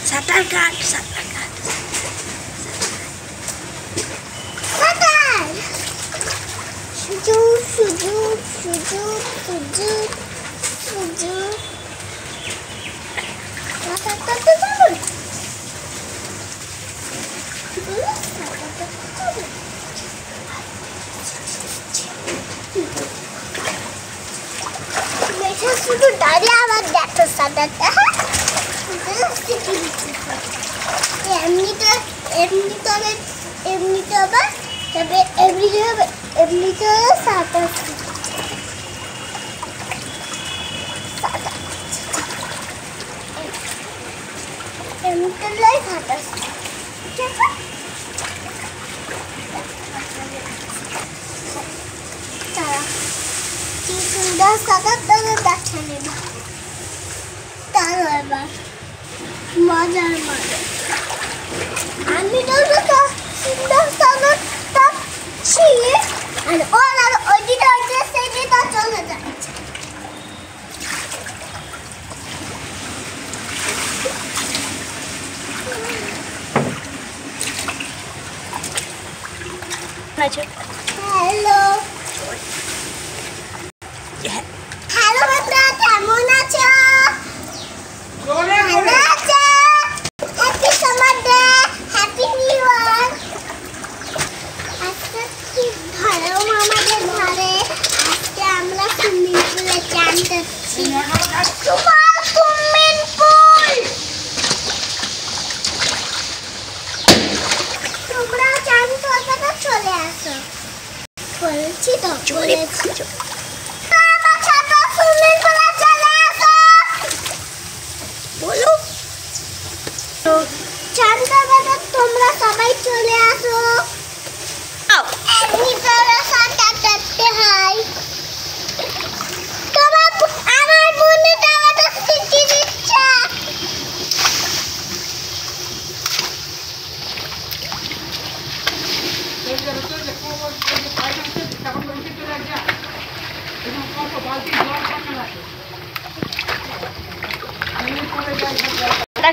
সাঁতার কাট শুধু দাঁড়িয়ে আবার দেখো সাঁতারটা এমনি তো আবার তবে এমনি তো সাঁতার এমনি তো লাই সাঁতার তারা কি সুন্দর সাঁতার তাদের দেখা নেবে তারা এবার মজার মজা আমি তো সুন্দর সাঁতারটা ছিঁড়ে আর ওরা ওইদিকে সেদিকে চলে যাচ্ছে হ্যালো হ্যালো বন্ধুরা কেমন আছো happy summer day happy new year আজকে কি ভালো আমাদের ঘরে আজকে আমরা সুইমিং পুলে চান করছি সুইমিং পুল তোমরা চান করবে তো চলে আসো বলছি তো বলেছি আমার ছোট সুইমিং পুলে চলে আসো বলো চান করবে তো তোমরা সবাই চলে আসো এমনি করে সাঁতার কাটতে হয় তোমার আমার বোনটা আমাকে শিখিয়ে দিচ্ছে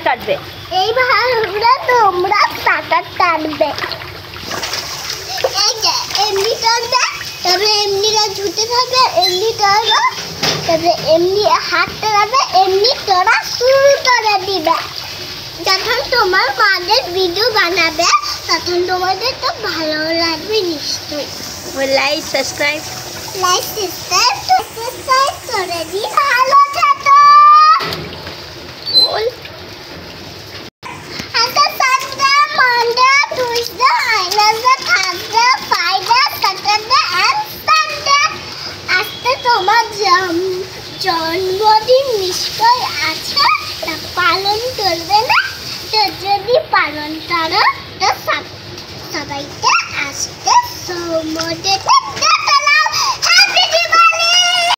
কাটবে এইভাবে তোমরা সাঁতার কাটবে এই যে এমনি টানবে তবে এমনিটা ঝুঁতে থাকবে এমনি টানবে তবে এমনি হাত টানবে এমনি তোরা শুরু করে দিবে যখন তোমার মাদের ভিডিও বানাবে তখন তোমাদের তো ভালো লাগবে নিশ্চয়ই লাইক সাবস্ক্রাইব করে দিই ভালো থাকো বল তোমার জন্মদিন নিশ্চয় আছে তা পালন করবে না তো যদি পালন করো তো সবাইকে আসতে সময়